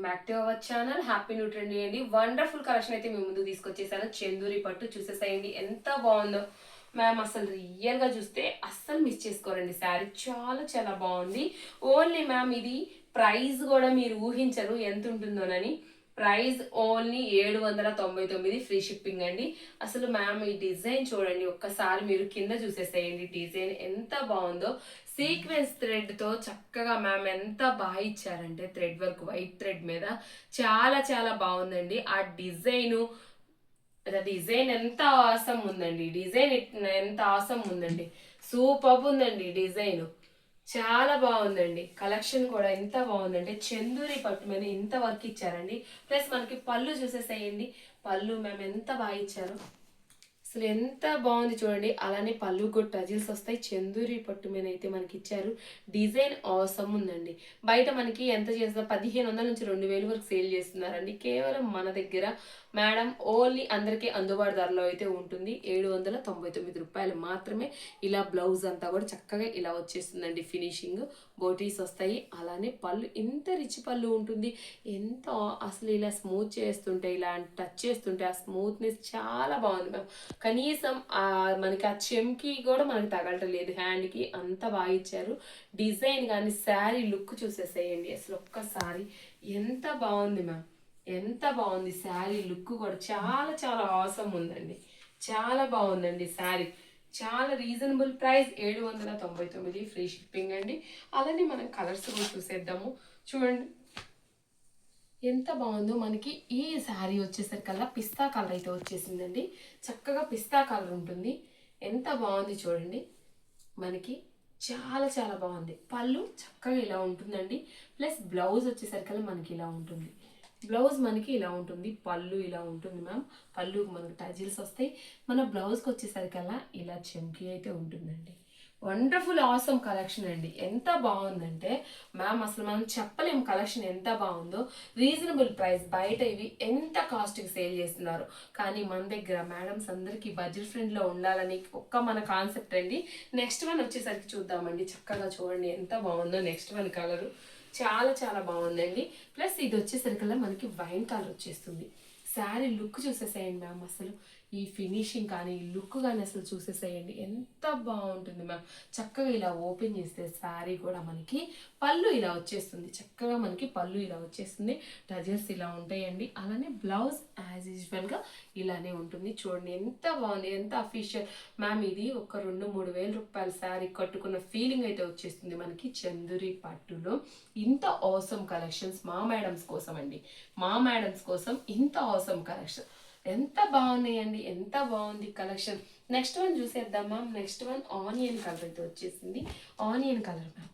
Welcome back to our channel happy new trend అండి. Wonderful collection అయితే మీ ముందు తీసుకొచ్చేసాను. చందూరి పట్టు చూసేసేయండి ఎంత బాగుందో. మ్యామ్ అసలు రియల్ గా చూస్తే అస్సలు మిస్ చేసుకోరండి. శారీ చాలా చాలా బాగుంది. ఓన్లీ మ్యామ్ ఇది ప్రైస్ కూడా మీరు ఊహించరు ఎంత ఉంటుందోనని. ప్రైస్ ఓన్లీ 799 ఫ్రీ షిప్పింగ్ అండి. అసలు మ్యామ్ ఈ డిజైన్ చూడండి ఒక్కసారి, మీరు కింద చూసేసేయండి. డిజైన్ ఎంత బాగుందో. సీక్వెన్స్ థ్రెడ్ తో చక్కగా మ్యామ్ ఎంత బాగా ఇచ్చారంటే థ్రెడ్ వర్క్ వైట్ థ్రెడ్ మీద చాలా చాలా బాగుందండి. ఆ డిజైన్ ఎంత ఆసం ఉందండి. డిజైన్ ఎంత ఆసం ఉందండి. సూపర్ ఉందండి డిజైన్. చాలా బాగుందండి. కలెక్షన్ కూడా ఎంత బాగుందంటే చందూరి పట్టు మీద ఇంత వర్క్ ఇచ్చారండి. ప్లస్ మనకి పళ్ళు చూసేసేయండి. పళ్ళు మ్యామ్ ఎంత బాగా ఇచ్చారు. అసలు ఎంత బాగుంది చూడండి. అలానే పళ్ళు కూడా టజిల్స్ వస్తాయి. చందూరి పట్టు మీద అయితే మనకి ఇచ్చారు. డిజైన్ అవసరం ఉందండి. బయట మనకి ఎంత చేస్తున్నా 1500 నుంచి 2000 వరకు సేల్ చేస్తున్నారండి. కేవలం మన దగ్గర మేడం ఓన్లీ అందరికీ అందుబాటు ధరలో అయితే ఉంటుంది. 799 రూపాయలు మాత్రమే. ఇలా బ్లౌజ్ అంతా కూడా చక్కగా ఇలా వచ్చేస్తుందండి. ఫినిషింగ్ బోటీస్ వస్తాయి. అలానే పళ్ళు ఇంత రిచ్ పళ్ళు ఉంటుంది. ఎంత అసలు ఇలా స్మూత్ చేస్తుంటే, ఇలా టచ్ చేస్తుంటే ఆ స్మూత్నెస్ చాలా బాగుంది మ్యామ్. కనీసం మనకి ఆ చెంకి కూడా మనకి తగలటలేదు. హ్యాండ్కి అంత బాగా ఇచ్చారు. డిజైన్ కానీ శారీ లుక్ చూసేసేయండి. అసలు ఒక్కసారి ఎంత బాగుంది మ్యామ్. ఎంత బాగుంది శారీ లుక్ కూడా చాలా చాలా అవసరం ఉందండి. చాలా బాగుందండి శారీ. చాలా రీజనబుల్ ప్రైస్ 799 ఫ్రీ షిప్పింగ్ అండి. అలానే మనం కలర్స్ కూడా చూసేద్దాము. చూడండి ఎంత బాగుందో. మనకి ఈ శారీ వచ్చేసరికల్లా పిస్తా కలర్ అయితే వచ్చేసిందండి. చక్కగా పిస్తా కలర్ ఉంటుంది. ఎంత బాగుంది చూడండి. మనకి చాలా చాలా బాగుంది. పళ్ళు చక్కగా ఇలా ఉంటుందండి. ప్లస్ బ్లౌజ్ వచ్చేసరికల్లా మనకి ఇలా ఉంటుంది. బ్లౌజ్ మనకి ఇలా ఉంటుంది. పళ్ళు ఇలా ఉంటుంది మ్యామ్. పళ్ళు మనకి టజిల్స్ వస్తాయి. మన బ్లౌజ్కి వచ్చేసరికల్లా ఇలా చెంకి అయితే ఉంటుందండి. వండర్ఫుల్ ఆసమ్ కలెక్షన్ అండి. ఎంత బాగుందంటే మ్యామ్ అసలు మనం చెప్పలేము కలెక్షన్ ఎంత బాగుందో. Reasonable price. బయట ఇవి ఎంత కాస్ట్కి సేల్ చేస్తున్నారు, కానీ మన దగ్గర మేడమ్స్ అందరికీ బడ్జెట్ ఫ్రెండ్లో ఉండాలని ఒక్క మన కాన్సెప్ట్ అండి. నెక్స్ట్ వన్ వచ్చేసరికి చూద్దామండి. చక్కగా చూడండి ఎంత బాగుందో. నెక్స్ట్ వన్ కలరు చాలా చాలా బాగుందండి. ప్లస్ ఇది వచ్చేసరికల్లా మనకి వైన్ కలర్ వచ్చేస్తుంది. శారీ లుక్ చూసేసేయండి మ్యామ్. అసలు ఈ ఫినిషింగ్ కానీ ఈ లుక్ కానీ అసలు చూసేసేయండి ఎంత బాగుంటుంది మ్యామ్. చక్కగా ఇలా ఓపెన్ చేస్తే శారీ కూడా మనకి పళ్ళు ఇలా వచ్చేస్తుంది. చక్కగా మనకి పళ్ళు ఇలా వచ్చేస్తుంది. టజల్స్ ఇలా ఉంటాయండి. అలానే బ్లౌజ్ యాజ్ యూజువల్గా ఇలానే ఉంటుంది. చూడండి ఎంత బాగుంది, ఎంత అఫీషియల్. మ్యామ్ ఇది ఒక 2-3 వేల రూపాయల శారీ కట్టుకున్న ఫీలింగ్ అయితే వచ్చేస్తుంది మనకి చందూరి పట్టులో. ఇంత ఆసమ్ కలెక్షన్స్ మా మేడమ్స్ కోసం అండి. మా మేడమ్స్ కోసం ఇంత ఆసమ్ కలెక్షన్. ఎంత బాగున్నాయండి. ఎంత బాగుంది కలెక్షన్. నెక్స్ట్ వన్ చూసేద్దాం ma'am. Next one onion colour అయితే వచ్చేసింది. Onion colour ma'am.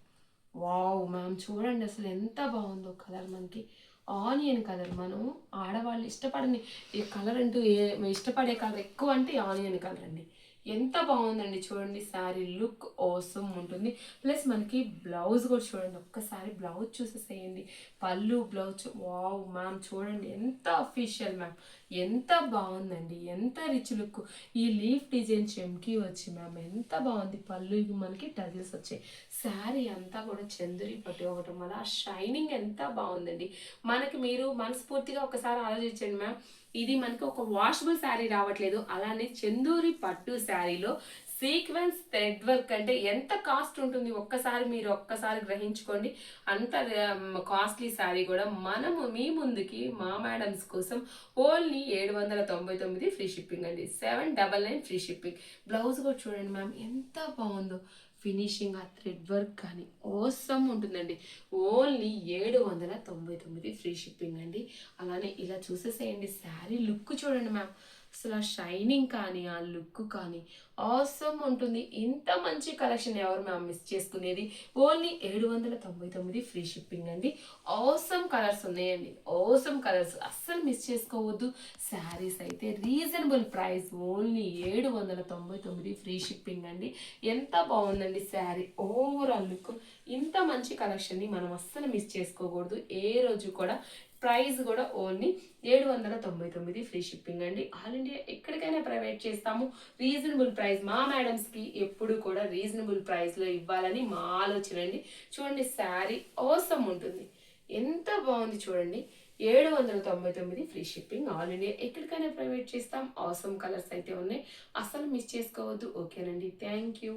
Wow ma'am చూడండి అసలు ఎంత బాగుందో కలర్. మనకి ఆనియన్ కలర్. మనం ఆడవాళ్ళు ఇష్టపడని ఈ కలర్ అంటూ ఇష్టపడే కలర్ ఎక్కువ అంటే ఆనియన్ కలర్ అండి. ఎంత బాగుందండి చూడండి. శారీ లుక్ ఆసమ్ ఉంటుంది. ప్లస్ మనకి బ్లౌజ్ కూడా చూడండి. ఒక్కసారి బ్లౌజ్ చూసేసేయండి. పళ్ళు బ్లౌజ్ వావ్ మ్యామ్ చూడండి ఎంత అఫీషియల్ మ్యామ్. ఎంత బాగుందండి. ఎంత రిచ్ లుక్. ఈ లీఫ్ డిజైన్ చెమ్కి వచ్చి మ్యామ్ ఎంత బాగుంది. పళ్ళు మనకి టజిల్స్ వచ్చాయి. శారీ అంతా కూడా చందూరి పట్టు అవ్వటం వల్ల ఆ షైనింగ్ ఎంత బాగుందండి. మనకి మీరు మనస్ఫూర్తిగా ఒకసారి ఆలోచించండి మ్యామ్. ఇది మనకి ఒక వాషబుల్ శారీ రావట్లేదు. అలానే చందూరి పట్టు శారీలో సీక్వెన్స్ థ్రెడ్ వర్క్ అంటే ఎంత కాస్ట్ ఉంటుంది ఒక్కసారి మీరు ఒక్కసారి గ్రహించుకోండి. అంత కాస్ట్లీ శారీ కూడా మనము మీ ముందుకి మా మేడమ్స్ కోసం ఓన్లీ 799 ఫ్రీ షిప్పింగ్ అండి. 799 ఫ్రీ షిప్పింగ్. బ్లౌజ్ కూడా చూడండి మ్యామ్ ఎంత బాగుందో. ఫినిషింగ్ ఆ థ్రెడ్ వర్క్ కానీ ఓసమ్ ఉంటుందండి. ఓన్లీ 799 ఫ్రీ షిప్పింగ్ అండి. అలానే ఇలా చూసేసేయండి. శారీ లుక్ చూడండి మ్యామ్. అసలు ఆ షైనింగ్ కానీ ఆ లుక్ కానీ ఆసమ్ ఉంటుంది. ఇంత మంచి కలెక్షన్ ఎవరు మ్యామ్ మిస్ చేసుకునేది. ఓన్లీ 799 ఫ్రీ షిప్పింగ్ అండి. ఆసమ్ కలర్స్ ఉన్నాయండి. ఆసమ్ కలర్స్ అస్సలు మిస్ చేసుకోవద్దు. శారీస్ అయితే reasonable price only 799 free shipping అండి. ఎంత బాగుందండి శారీ. ఓవరాల్ లుక్ ఇంత మంచి కలెక్షన్ని మనం అస్సలు మిస్ చేసుకోకూడదు ఏ రోజు కూడా. ప్రైస్ కూడా ఓన్లీ 799 ఫ్రీ షిప్పింగ్ అండి. ఆల్ ఇండియా ఎక్కడికైనా ప్రైవేట్ చేస్తాము. రీజనబుల్ ప్రైస్ మా మేడమ్స్కి ఎప్పుడు కూడా రీజనబుల్ ప్రైస్లో ఇవ్వాలని మా ఆలోచన అండి. చూడండి శారీ అవసరం ఉంటుంది. ఎంత బాగుంది చూడండి. 799 ఫ్రీ షిప్పింగ్, ఆల్ ఇండియా, ఎక్కడికైనా ప్రైవేట్ చేస్తాం. ఆసమ్ కలర్స్ అయితే ఉన్నాయి, అస్సలు మిస్ చేసుకోవద్దు. ఓకేనండి, థ్యాంక్ యూ.